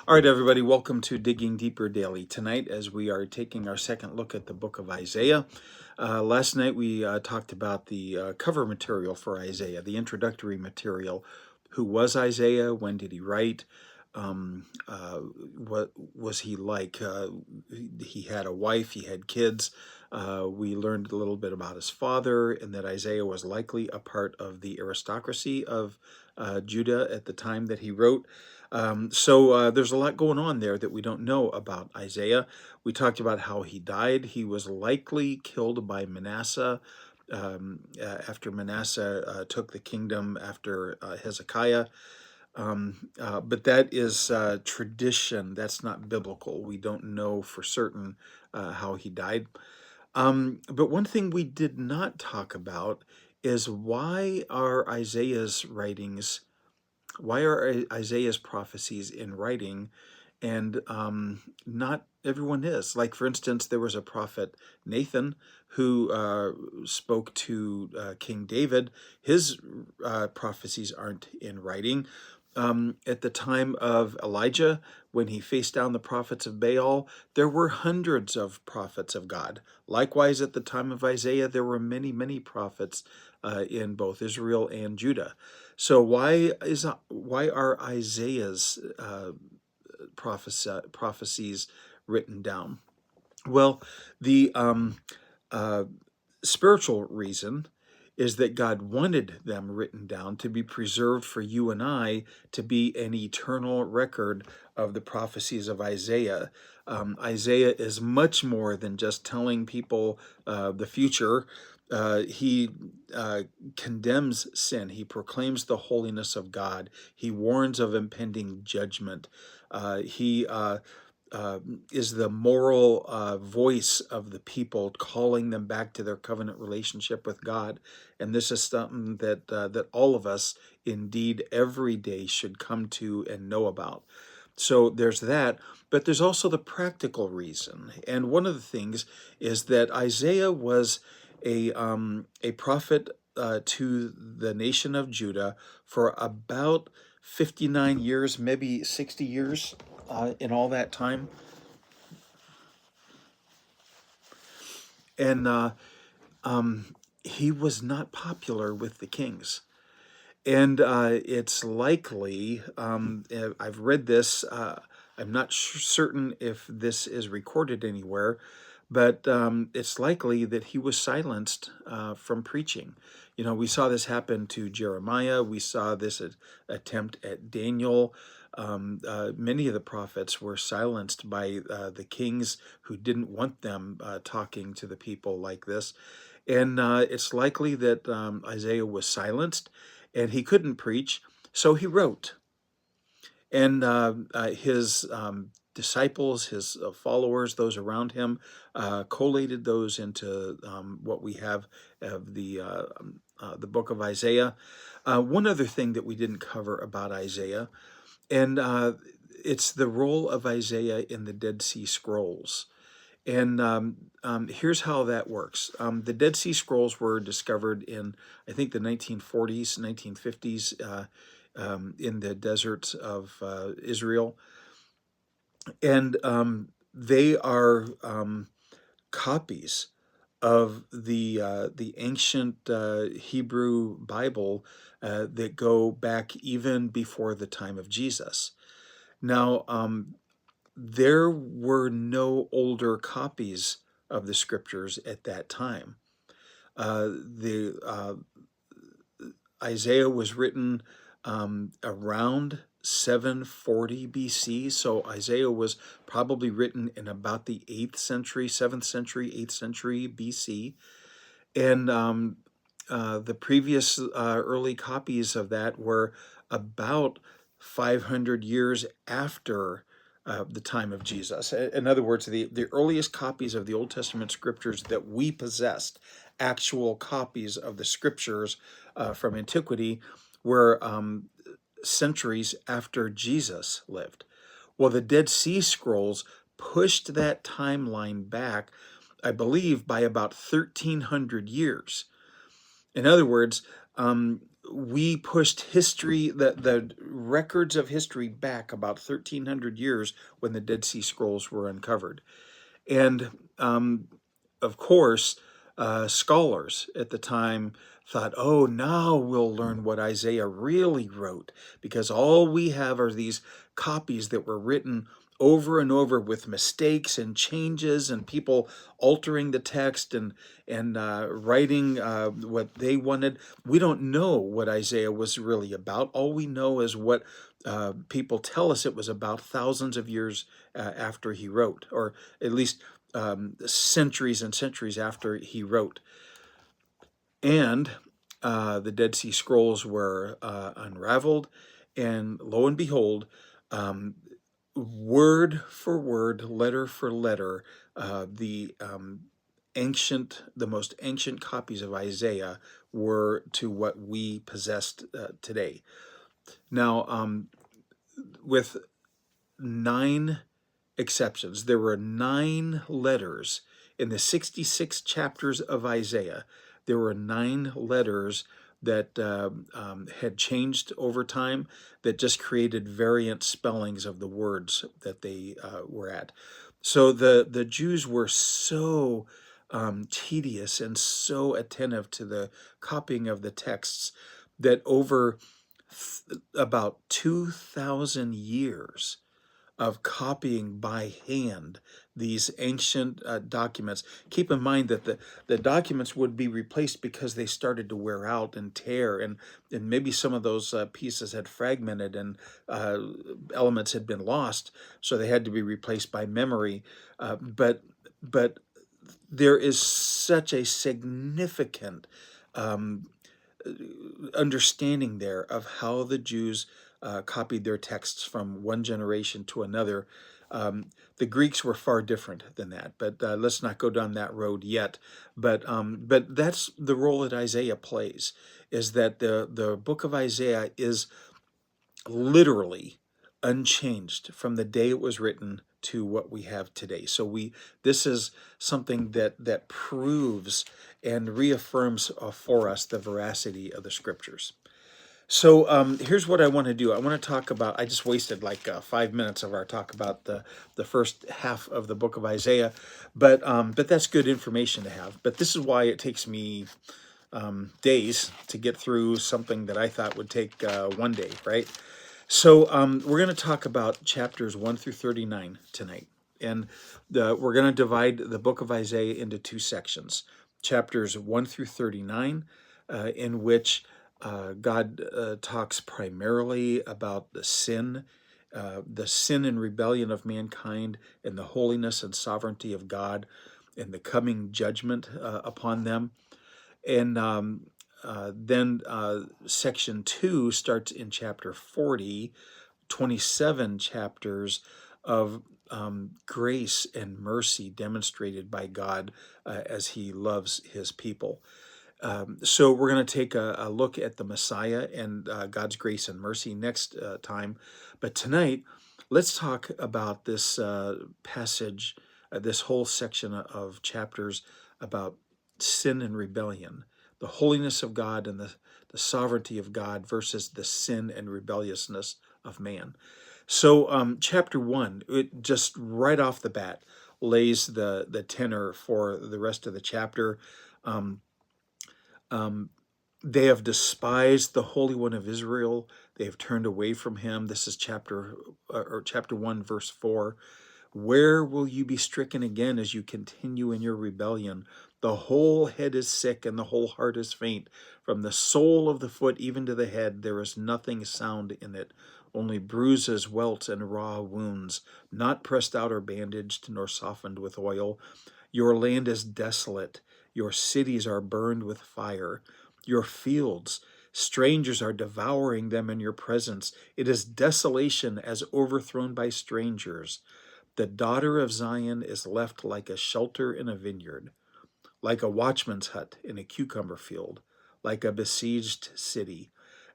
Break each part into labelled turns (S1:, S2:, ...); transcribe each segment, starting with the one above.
S1: All right, everybody, welcome to Digging Deeper Daily. Tonight, as we are taking our second look at the book of Isaiah, last night we talked about the cover material for Isaiah, the introductory material. Who was Isaiah? When did he write? What was he like? He had a wife, he had kids. We learned a little bit about his father, and that Isaiah was likely a part of the aristocracy of Judah at the time that he wrote. So there's a lot going on there that we don't know about Isaiah. We talked about how he died. He was likely killed by Manasseh after Manasseh took the kingdom after Hezekiah. But that is tradition. That's not biblical. We don't know for certain how he died. But one thing we did not talk about is why are Isaiah's writings why are Isaiah's prophecies in writing and not everyone is? Like, for instance, there was a prophet, Nathan, who spoke to King David. His prophecies aren't in writing. At the time of Elijah, when he faced down the prophets of Baal, there were hundreds of prophets of God. Likewise, at the time of Isaiah, there were many, many prophets in both Israel and Judah. So why are Isaiah's prophecies written down? Well, the spiritual reason is that God wanted them written down to be preserved for you and I to be an eternal record of the prophecies of Isaiah. Isaiah is much more than just telling people the future. He condemns sin. He proclaims the holiness of God. He warns of impending judgment. He is the moral voice of the people, calling them back to their covenant relationship with God. And this is something that all of us, indeed, every day should come to and know about. So there's that, but there's also the practical reason. And one of the things is that Isaiah was a prophet to the nation of Judah for about 59 years, maybe 60 years in all that time. And he was not popular with the kings. And it's likely, I've read this, I'm not certain if this is recorded anywhere, but it's likely that he was silenced from preaching. You know, we saw this happen to Jeremiah. We saw this attempt at Daniel. Many of the prophets were silenced by the kings who didn't want them talking to the people like this. And it's likely that Isaiah was silenced and he couldn't preach, so he wrote. And his disciples, his followers, those around him, collated those into what we have of the book of Isaiah. One other thing that we didn't cover about Isaiah, and it's the role of Isaiah in the Dead Sea Scrolls. And here's how that works. The Dead Sea Scrolls were discovered in, I think, the 1940s, 1950s in the deserts of Israel. And they are copies of the ancient Hebrew Bible that go back even before the time of Jesus. Now, there were no older copies of the scriptures at that time. Isaiah was written around 740 BC, so Isaiah was probably written in about the 8th century, 7th century, 8th century BC. And the previous early copies of that were about 500 years after the time of Jesus. In other words, the earliest copies of the Old Testament scriptures that we possessed, actual copies of the scriptures from antiquity, were centuries after Jesus lived. Well, the Dead Sea Scrolls pushed that timeline back, I believe, by about 1,300 years. In other words, we pushed history, the records of history back about 1,300 years when the Dead Sea Scrolls were uncovered. And of course, scholars at the time thought, oh, now we'll learn what Isaiah really wrote, because all we have are these copies that were written over and over with mistakes and changes and people altering the text and writing what they wanted. We don't know what Isaiah was really about. All we know is what people tell us it was about thousands of years after he wrote, or at least centuries and centuries after he wrote. And the Dead Sea Scrolls were unraveled, and lo and behold, word for word, letter for letter, the most ancient copies of Isaiah were to what we possessed today. Now, with 9 exceptions, there were 9 letters in the 66 chapters of Isaiah. There were 9 letters that had changed over time, that just created variant spellings of the words that they were at. So the Jews were so tedious and so attentive to the copying of the texts that over about 2,000 years of copying by hand these ancient documents. Keep in mind that the documents would be replaced because they started to wear out and tear, and maybe some of those pieces had fragmented and elements had been lost, so they had to be replaced by memory. But there is such a significant understanding there of how the Jews copied their texts from one generation to another. The Greeks were far different than that, but let's not go down that road yet. But that's the role that Isaiah plays, is that the book of Isaiah is literally unchanged from the day it was written to what we have today. So this is something that proves and reaffirms for us the veracity of the scriptures. So here's what I want to do. I want to talk about, I just wasted like 5 minutes of our talk about the first half of the book of Isaiah, but that's good information to have. But this is why it takes me days to get through something that I thought would take one day, right? So we're going to talk about chapters 1 through 39 tonight. And we're going to divide the book of Isaiah into 2 sections. Chapters 1 through 39, in which God talks primarily about the sin and rebellion of mankind, and the holiness and sovereignty of God, and the coming judgment upon them. And then section 2 starts in chapter 40, 27 chapters of grace and mercy demonstrated by God as he loves his people. So we're going to take a look at the Messiah and God's grace and mercy next time. But tonight, let's talk about this passage, this whole section of chapters about sin and rebellion, the holiness of God and the sovereignty of God versus the sin and rebelliousness of man. So chapter 1, it just right off the bat lays the tenor for the rest of the chapter. They have despised the Holy One of Israel. They have turned away from him. This is chapter 1, verse 4. Where will you be stricken again as you continue in your rebellion? The whole head is sick and the whole heart is faint. From the sole of the foot even to the head, there is nothing sound in it, only bruises, welts, and raw wounds, not pressed out or bandaged, nor softened with oil. Your land is desolate. Your cities are burned with fire. Your fields, strangers are devouring them in your presence. It is desolation as overthrown by strangers. The daughter of Zion is left like a shelter in a vineyard, like a watchman's hut in a cucumber field, like a besieged city.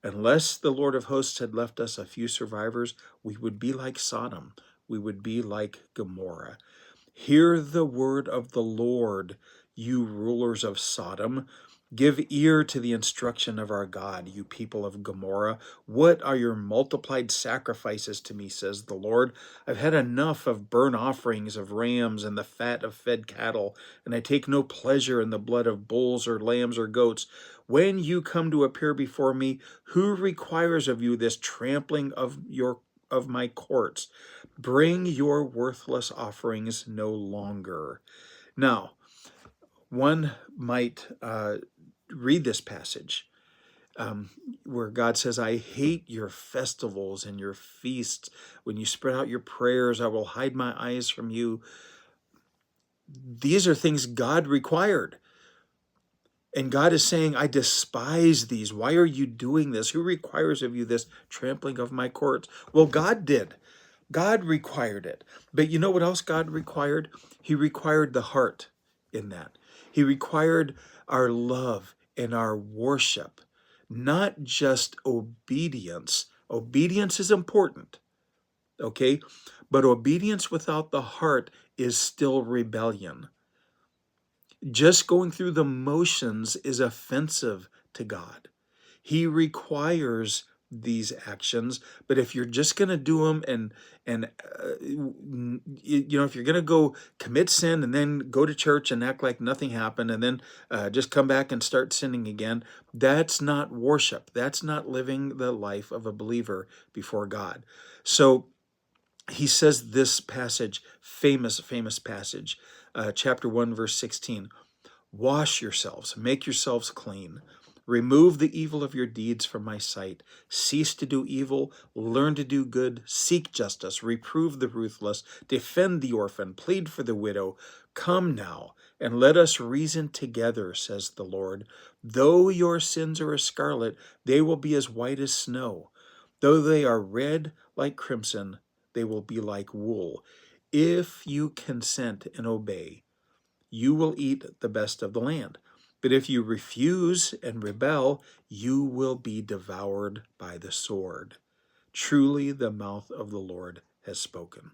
S1: Unless the Lord of hosts had left us a few survivors, we would be like Sodom. We would be like Gomorrah. Hear the word of the Lord, you rulers of Sodom. Give ear to the instruction of our God, you people of Gomorrah. What are your multiplied sacrifices to me, says the Lord? I've had enough of burnt offerings of rams and the fat of fed cattle, and I take no pleasure in the blood of bulls or lambs or goats. When you come to appear before me, who requires of you this trampling of my courts? Bring your worthless offerings no longer. Now, one might read this passage where God says, I hate your festivals and your feasts. When you spread out your prayers, I will hide my eyes from you. These are things God required. And God is saying, I despise these. Why are you doing this? Who requires of you this trampling of my courts? Well, God did. God required it. But you know what else God required? He required the heart in that. He required our love and our worship, not just obedience. Obedience is important, okay? But obedience without the heart is still rebellion. Just going through the motions is offensive to God. He requires these actions, but if you're just going to do them and if you're going to go commit sin and then go to church and act like nothing happened and then just come back and start sinning again, that's not worship. That's not living the life of a believer before God. So he says this passage, famous passage, chapter 1, verse 16, wash yourselves, make yourselves clean. Remove the evil of your deeds from my sight. Cease to do evil, learn to do good, seek justice, reprove the ruthless, defend the orphan, plead for the widow. Come now, and let us reason together, says the Lord. Though your sins are as scarlet, they will be as white as snow. Though they are red like crimson, they will be like wool. If you consent and obey, you will eat the best of the land. But if you refuse and rebel, you will be devoured by the sword. Truly, the mouth of the Lord has spoken.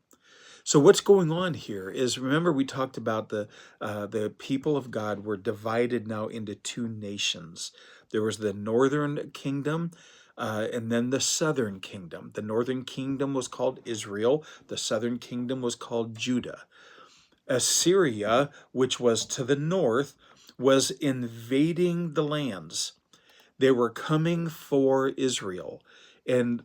S1: So what's going on here is, remember we talked about the people of God were divided now into two nations. There was the northern kingdom and then the southern kingdom. The northern kingdom was called Israel. The southern kingdom was called Judah. Assyria, which was to the north, was invading the lands. They were coming for Israel. And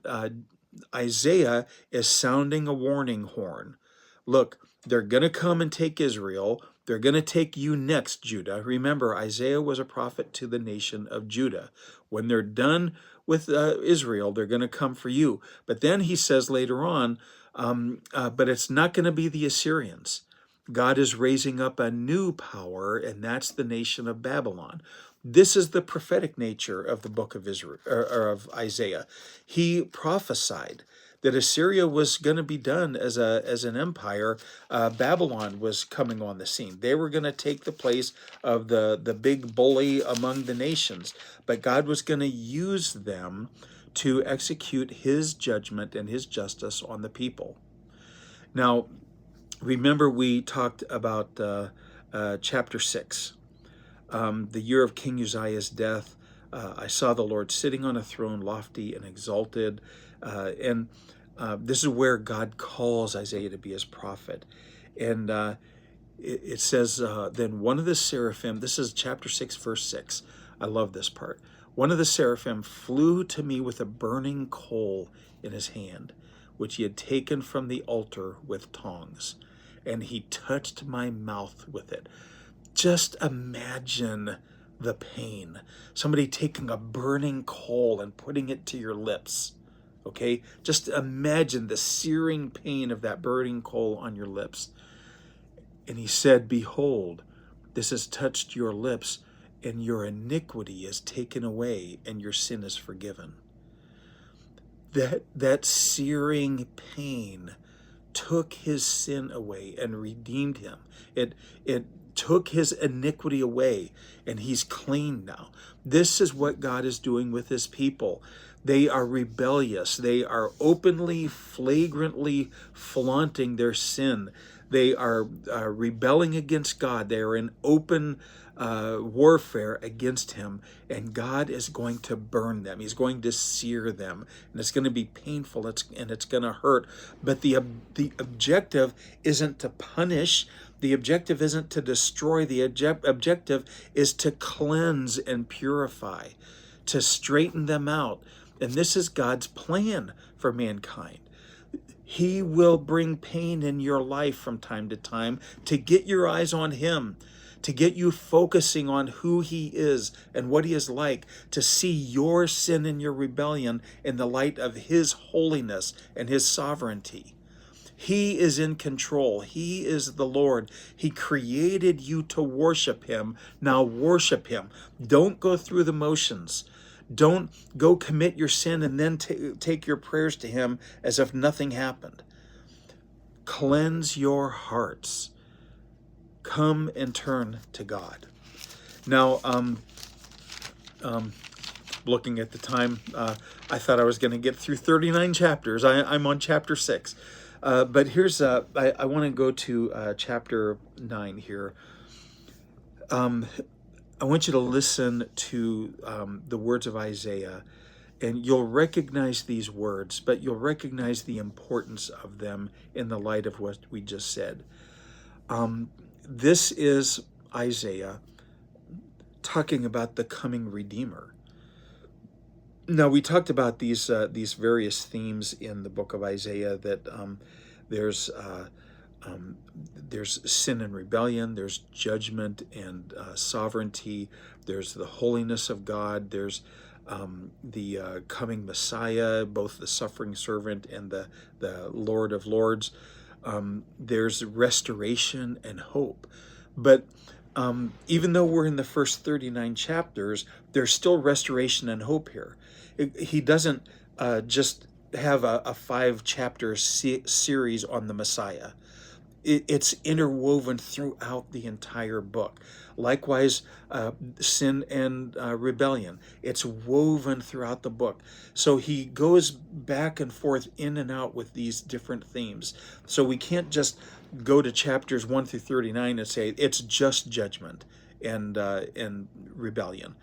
S1: Isaiah is sounding a warning horn. Look, they're going to come and take Israel. They're going to take you next, Judah. Remember, Isaiah was a prophet to the nation of Judah. When they're done with Israel, they're going to come for you. But then he says later on, but it's not going to be the Assyrians. God is raising up a new power, and that's the nation of Babylon. This is the prophetic nature of the book of Israel, or of Isaiah. He prophesied that Assyria was going to be done as an empire. Babylon was coming on the scene. They were going to take the place of the big bully among the nations, but God was going to use them to execute his judgment and his justice on the people. Now, remember we talked about chapter 6, the year of King Uzziah's death. I saw the Lord sitting on a throne, lofty and exalted. And this is where God calls Isaiah to be his prophet. And it says, then one of the seraphim, this is chapter 6, verse 6. I love this part. One of the seraphim flew to me with a burning coal in his hand, which he had taken from the altar with tongs, and he touched my mouth with it. Just imagine the pain. Somebody taking a burning coal and putting it to your lips. Okay? Just imagine the searing pain of that burning coal on your lips. And he said, behold, this has touched your lips, and your iniquity is taken away, and your sin is forgiven. That searing pain took his sin away and redeemed him. It took his iniquity away, and he's clean now. This is what God is doing with his people. They are rebellious. They are openly, flagrantly flaunting their sin. They are rebelling against God. They are in open warfare against him, and God is going to burn them. He's going to sear them, and it's going to be painful, and it's going to hurt. But the objective isn't to punish. The objective isn't to destroy. The objective is to cleanse and purify, to straighten them out. And this is God's plan for mankind. He will bring pain in your life from time to time to get your eyes on him, to get you focusing on who he is and what he is like, to see your sin and your rebellion in the light of his holiness and his sovereignty. He is in control. He is the Lord. He created you to worship him. Now worship him. Don't go through the motions. Don't go commit your sin and then take your prayers to him as if nothing happened. Cleanse your hearts. Come and turn to God. Now, looking at the time, I thought I was going to get through 39 chapters. I'm on chapter 6. But here's, I want to go to chapter 9 here. I want you to listen to the words of Isaiah, and you'll recognize these words, but you'll recognize the importance of them in the light of what we just said. This is Isaiah talking about the coming Redeemer. Now, we talked about these various themes in the book of Isaiah, that there's sin and rebellion, there's judgment and sovereignty, there's the holiness of God, there's the coming Messiah, both the suffering servant and the Lord of Lords. There's restoration and hope. But even though we're in the first 39 chapters, there's still restoration and hope here. He doesn't just have a 5-chapter series on the Messiah. It's interwoven throughout the entire book. Likewise, sin and rebellion. It's woven throughout the book. So he goes back and forth in and out with these different themes. So we can't just go to chapters 1 through 39 and say it's just judgment and rebellion.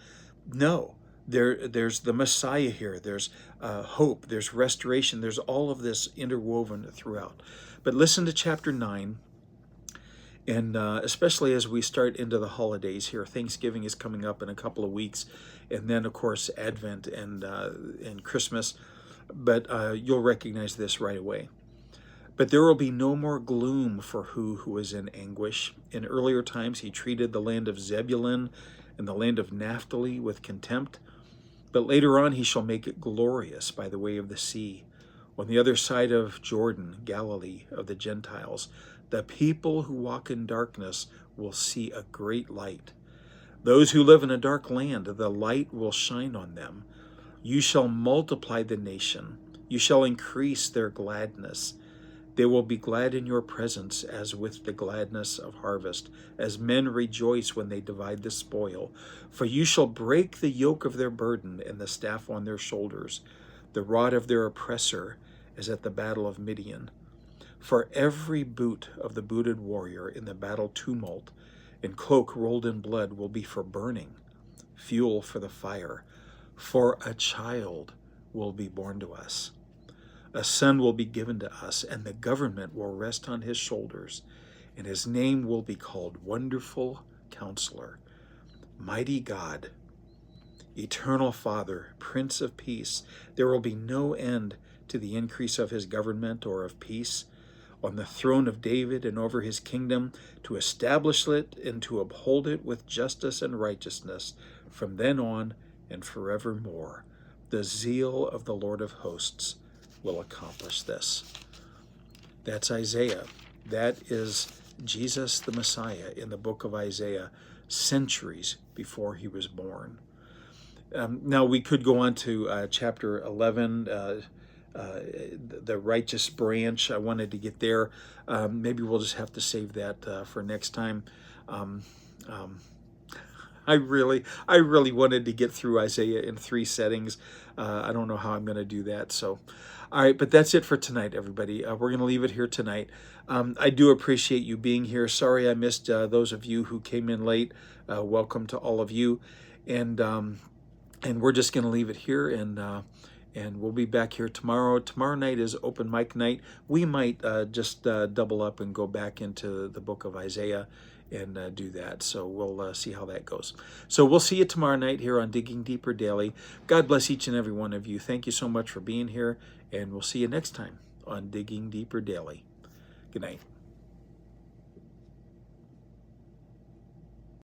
S1: No. There's the Messiah here. There's hope. There's restoration. There's all of this interwoven throughout. But listen to chapter 9, and especially as we start into the holidays here. Thanksgiving is coming up in a couple of weeks, and then, of course, Advent and Christmas. But you'll recognize this right away. But there will be no more gloom for who is in anguish. In earlier times, he treated the land of Zebulun and the land of Naphtali with contempt. But later on, he shall make it glorious by the way of the sea. On the other side of Jordan, Galilee of the Gentiles, the people who walk in darkness will see a great light. Those who live in a dark land, the light will shine on them. You shall multiply the nation. You shall increase their gladness. They will be glad in your presence as with the gladness of harvest, as men rejoice when they divide the spoil. For you shall break the yoke of their burden and the staff on their shoulders, the rod of their oppressor, as at the battle of Midian. For every boot of the booted warrior in the battle tumult and cloak rolled in blood will be for burning, fuel for the fire. For a child will be born to us. A son will be given to us, and the government will rest on his shoulders, and his name will be called Wonderful Counselor, Mighty God, Eternal Father, Prince of Peace. There will be no end to the increase of his government or of peace on the throne of David and over his kingdom, to establish it and to uphold it with justice and righteousness from then on and forevermore. The zeal of the Lord of hosts will accomplish this. That's Isaiah. That is Jesus the Messiah in the book of Isaiah, centuries before he was born. Now we could go on to chapter 11, the righteous branch. I wanted to get there. Maybe we'll just have to save that for next time. I really wanted to get through Isaiah in 3 settings. I don't know how I'm going to do that. So, all right, but that's it for tonight, everybody. We're going to leave it here tonight. I do appreciate you being here. Sorry I missed those of you who came in late. Welcome to all of you, and we're just going to leave it here, and we'll be back here tomorrow. Tomorrow night is open mic night. We might just double up and go back into the book of Isaiah and do that. So we'll see how that goes. So we'll see you tomorrow night here on Digging Deeper Daily. God bless each and every one of you. Thank you so much for being here, and we'll see you next time on Digging Deeper Daily. Good night.